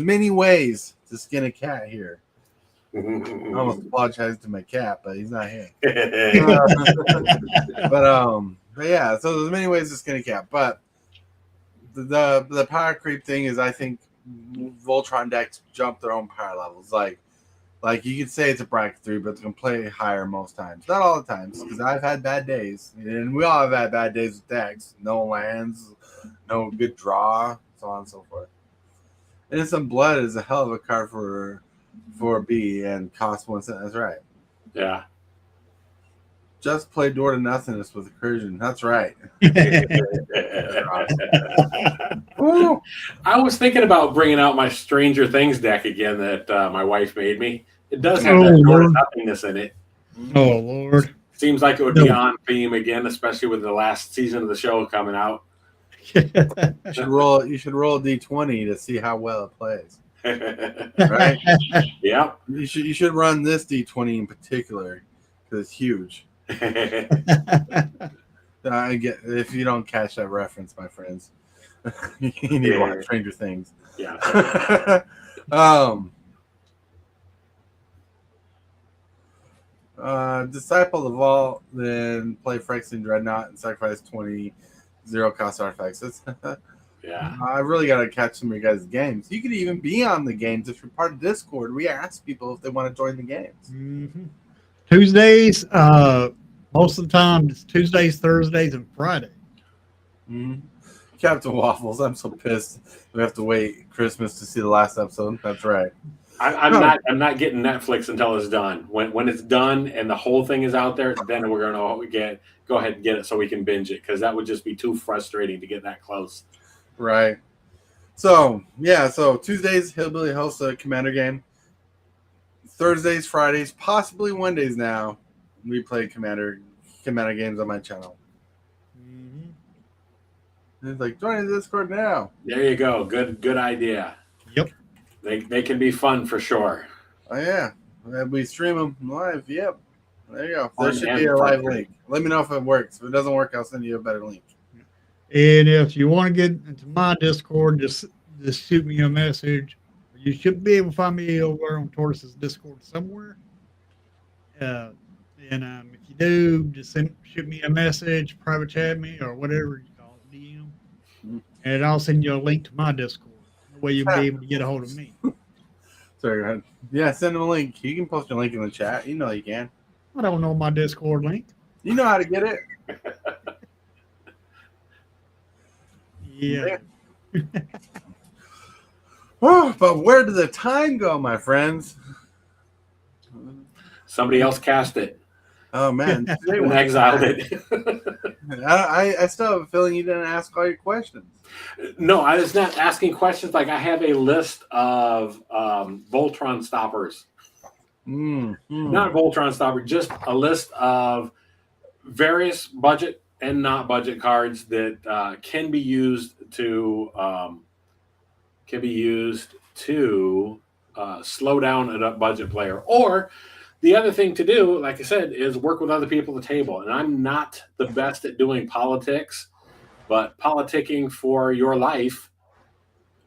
many ways to skin a cat here. I almost apologize to my cat, but he's not here. But yeah, so there's many ways to skin a cat, but the power creep thing is, I think Voltron decks jump their own power levels. Like you could say it's a bracket 3, but it's gonna play higher most times. Not all the times, because I've had bad days, and we all have had bad days with decks. No lands, no good draw, so on and so forth. Innocent Blood is a hell of a card for B and costs 1 cent. That's right. Yeah. Just play Door to Nothingness with Recursion. That's right. I was thinking about bringing out my Stranger Things deck again that my wife made me. It does have that Door to Nothingness in it. Oh, Lord. Seems like it would be on theme again, especially with the last season of the show coming out. You should roll a D20 to see how well it plays. Right? Yeah. You should run this D20 in particular because it's huge. I get if you don't catch that reference, my friends. You need to watch Stranger Things. Yeah. Disciple the Vault, then play Phyrexian Dreadnought and sacrifice 20 0-cost artifacts. Yeah. I really got to catch some of your guys' games. You could even be on the games if you're part of Discord. We ask people if they want to join the games. Mm-hmm. Tuesdays, most of the time, it's Tuesdays, Thursdays, and Friday. Mm-hmm. Captain Waffles, I'm so pissed. We have to wait Christmas to see the last episode. That's right. I'm not getting Netflix until it's done. When it's done and the whole thing is out there, then we're gonna go ahead and get it so we can binge it, because that would just be too frustrating to get that close. Right. So yeah, so Tuesdays, Hillbilly hosts a Commander game. Thursdays, Fridays, possibly Mondays now, we play Commander games on my channel. Mm-hmm. It's like, join the Discord now. There you go. Good idea. Yep. They can be fun for sure. Oh yeah, we stream them live. Yep. There you go. There should be a live link. Let me know if it works. If it doesn't work, I'll send you a better link. And if you want to get into my Discord, just shoot me a message. You should be able to find me over on Tortoise's Discord somewhere. And if you do, just shoot me a message, private chat me, or whatever you call it, DM. And I'll send you a link to my Discord. That way you'll be able to get a hold of me. Sorry, go ahead. Yeah, send them a link. You can post a link in the chat. You know you can. I don't know my Discord link. You know how to get it. Yeah. Oh, but where did the time go, my friends? Somebody else cast it. Oh man, And exiled it. I still have a feeling you didn't ask all your questions. No, I was not asking questions. Like, I have a list of Voltron stoppers. Not Voltron stopper, just a list of various budget and not budget cards that can be used to slow down a budget player. Or the other thing to do, like I said, is work with other people at the table. And I'm not the best at doing politics, but politicking for your life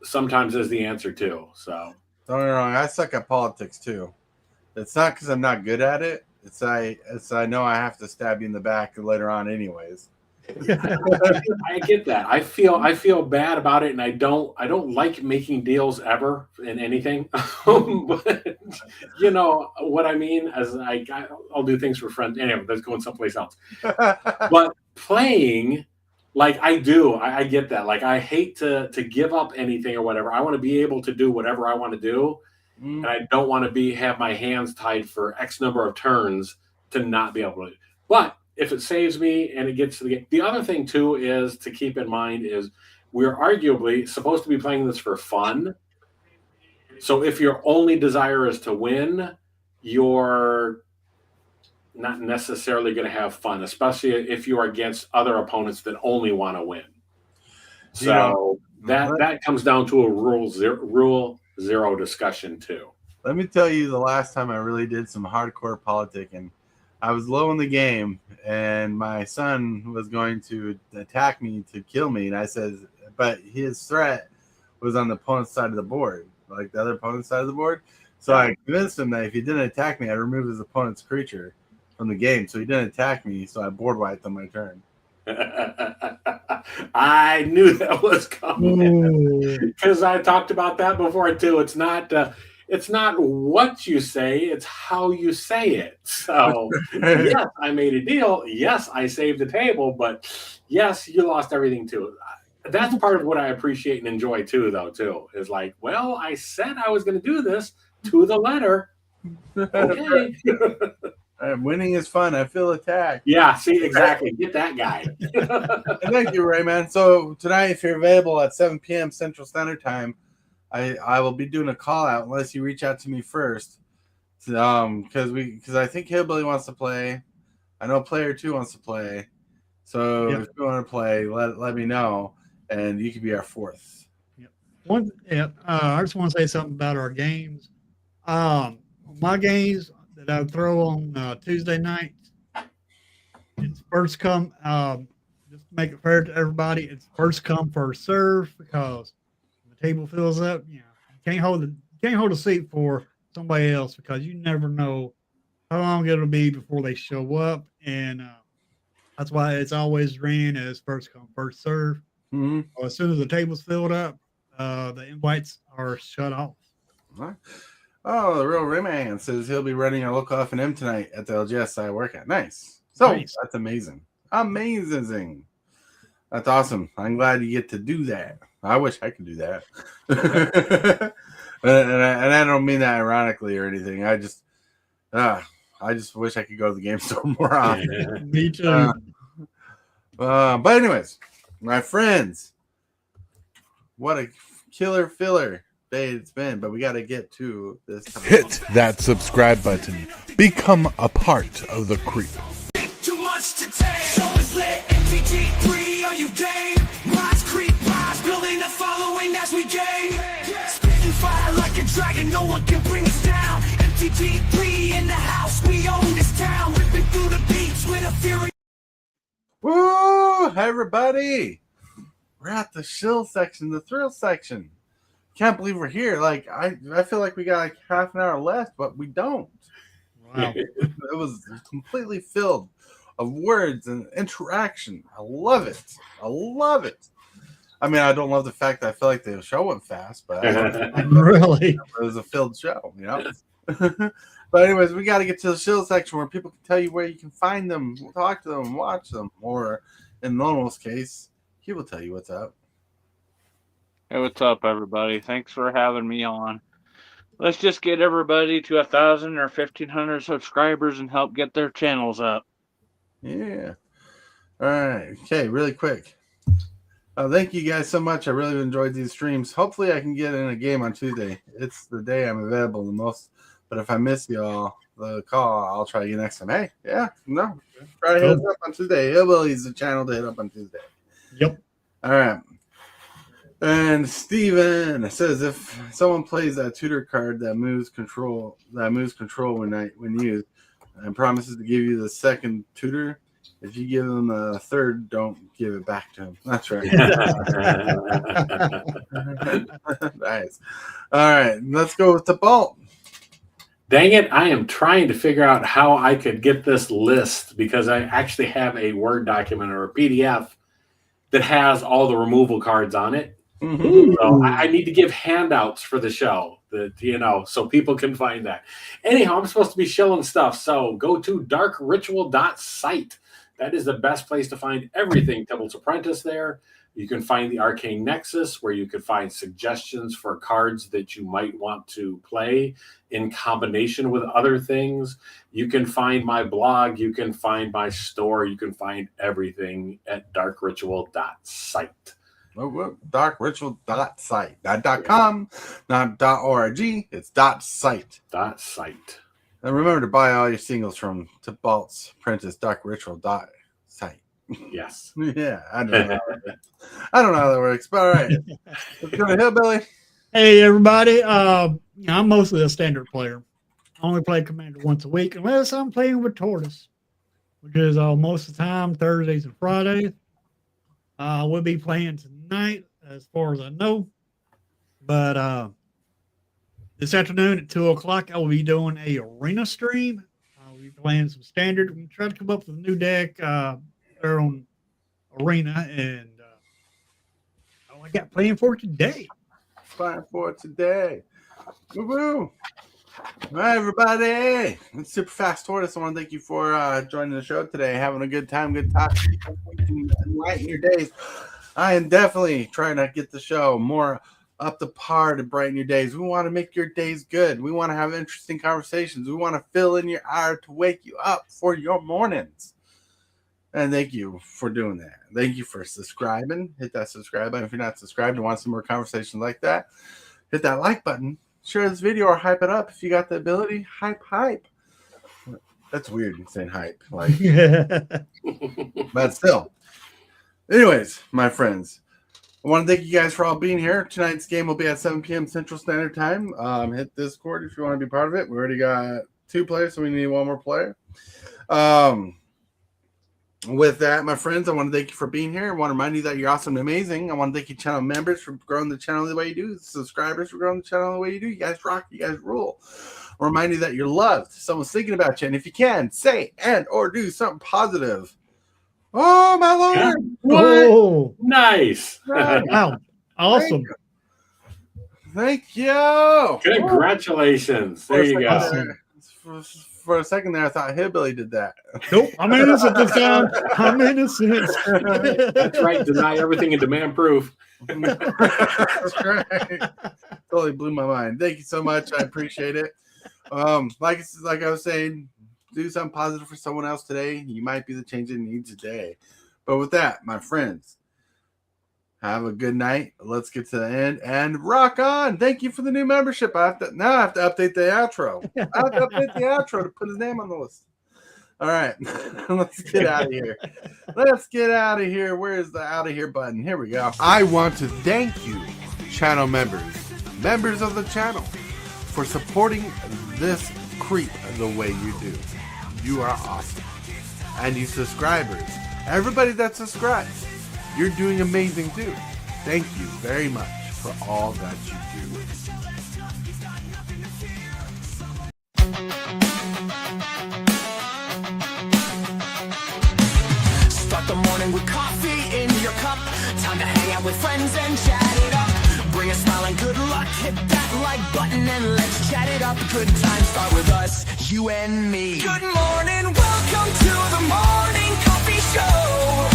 sometimes is the answer too. So Don't get me wrong, I suck at politics too. It's not because I'm not good at it. It's I know I have to stab you in the back later on, anyways. I get that. I feel bad about it, and I don't like making deals ever in anything. But you know what I mean? As I'll do things for friends. Anyway, that's going someplace else. But playing, like I do, I get that. Like I hate to give up anything or whatever. I want to be able to do whatever I want to do, and I don't want to have my hands tied for X number of turns to not be able to. But if it saves me and it gets to the game. The other thing too is to keep in mind is we're arguably supposed to be playing this for fun. So if your only desire is to win, you're not necessarily going to have fun, especially if you're against other opponents that only want to win. So that comes down to a rule zero discussion too. Let me tell you the last time I really did some hardcore politicking. I was low in the game, and my son was going to attack me to kill me. And I said, but his threat was on the opponent's side of the board, like the other opponent's side of the board. So I convinced him that if he didn't attack me, I'd remove his opponent's creature from the game. So he didn't attack me, so I board wiped on my turn. I knew that was coming because I talked about that before too. It's not what you say, it's how you say it. So, yes, I made a deal. Yes, I saved the table, but yes, you lost everything too. That's part of what I appreciate and enjoy too, though, too, is like, well, I said I was going to do this to the letter. Okay. Winning is fun. I feel attacked. Yeah, see, exactly. Get that guy. Thank you, Rayman. So tonight, if you're available at 7 p.m. Central Standard Time, I will be doing a call out unless you reach out to me first, because I think Hillbilly wants to play. I know Player 2 wants to play. So if you want to play, let me know, and you could be our fourth. I just want to say something about our games. My games that I throw on Tuesday nights, it's first come. Just to make it fair to everybody, it's first come first serve because table fills up, you can't hold a seat for somebody else because you never know how long it'll be before they show up, and that's why it's always ran as first come first serve. As soon as the table's filled up, the invites are shut off. Oh, the real Rayman says he'll be running a local F&M tonight at the LGS I work at. Nice. That's amazing. That's awesome. I'm glad you get to do that. I wish I could do that. and I don't mean that ironically or anything. I just wish I could go to the game store more often. Me too. But anyways, my friends, what a killer filler day it's been. But we got to get to this. Hit that subscribe button. Become a part of the crew. Too much to take. Show is lit. EP23, are you game? Rise, creep, rise, building a following as we gain. Spitting fire like a dragon, no one can bring us down. EP23 in the house, we own this town. Ripping through the beats with a fury. Woo! Hi, everybody. We're at the shill section, the thrill section. Can't believe we're here. Like, I feel like we got like half an hour left, but we don't. Wow. It was completely filled of words and interaction. I love it. I mean, I don't love the fact that I feel like the show went fast, but Really, it was a filled show, you know. But anyways, we got to get to the shill section where people can tell you where you can find them, talk to them, watch them, or in Normal's case, he will tell you what's up. Hey, what's up, everybody? Thanks for having me on. Let's just get everybody to 1,000 or 1,500 subscribers and help get their channels up. Yeah. All right. Okay, really quick. Thank you guys so much. I really enjoyed these streams. Hopefully I can get in a game on Tuesday. It's the day I'm available the most. But if I miss y'all, the call, I'll try again next time. Hey, yeah, no. Try to hit us up on Tuesday. Hillbilly's the channel to hit up on Tuesday. Yep. All right. And Steven says if someone plays that tutor card that moves control when used and promises to give you the second tutor, If you give him a third, don't give it back to him. That's right. Nice. All right, let's go with Tibalt. Dang it, I am trying to figure out how I could get this list because I actually have a Word document or a PDF that has all the removal cards on it. So I need to give handouts for the show, so people can find that. Anyhow, I'm supposed to be shilling stuff, so go to darkritual.site. That is the best place to find everything Tibalts Apprentice there. You can find the Arcane Nexus, where you could find suggestions for cards that you might want to play in combination with other things. You can find my blog. You can find my store. You can find everything at darkritual.site. Darkritual.site. Not .com, not .org. It's .site. .site. And remember to buy all your singles from Tibalts Apprentice, darkritual.site. Yes. Yeah, I don't know. I don't know how that works, but all right. Let's go to Hillbilly. Hey, everybody. I'm mostly a standard player. I only play Commander once a week, unless I'm playing with Tortoise, which is most of the time Thursdays and Fridays. We'll be playing tonight, as far as I know. But this afternoon at 2 o'clock, I will be doing a arena stream. I'll be playing some standard. We're going to try to come up with a new deck there on arena. And I got playing for today. Playing for today. Woo-woo. All right, everybody. It's Super Fast Tortoise. I want to thank you for joining the show today, having a good time, good talk, enlighten your days. I am definitely trying to get the show more up to par to brighten your days. We want to make your days good. We want to have interesting conversations. We want to fill in your hour to wake you up for your mornings. And thank you for doing that. Thank you for subscribing. Hit that subscribe button if you're not subscribed and want some more conversations like that. Hit that like button. Share this video or hype it up if you got the ability. Hype. That's weird saying hype. Like, but still. Anyways, my friends, I want to thank you guys for all being here. Tonight's game will be at 7 p.m. Central Standard Time. Hit Discord if you want to be part of it. We already got 2 players, so we need 1 more player. With that, my friends, I want to thank you for being here. I want to remind you that you're awesome and amazing. I want to thank you, channel members, for growing the channel the way you do. Subscribers for growing the channel the way you do. You guys rock. You guys rule. I remind you that you're loved. Someone's thinking about you. And if you can, say and or do something positive. Oh, my Lord. Oh, Nice. wow. Awesome. Thank you. Congratulations. There you go. For a second there, I thought Hillbilly did that. Nope, I'm innocent this time. I'm innocent. That's right. Deny everything and demand proof. That's right. Totally blew my mind. Thank you so much. I appreciate it. Like I was saying, do something positive for someone else today. You might be the change they need today. But with that, my friends, have a good night. Let's get to the end and rock on. Thank you for the new membership. I have to update the outro. I have to update the outro to put his name on the list. All right. Let's get out of here. Let's get out of here. Where's the out of here button? Here we go. I want to thank you, channel members of the channel, for supporting this creep the way you do. You are awesome. And you subscribers, everybody that subscribes, you're doing amazing too. Thank you very much for all that you do. Start the morning with coffee in your cup. Time to hang out with friends and chat it up. Bring a smile and good luck. Hit that like button and let's chat it up. Good times start with us, you and me. Good morning, welcome to the morning coffee show.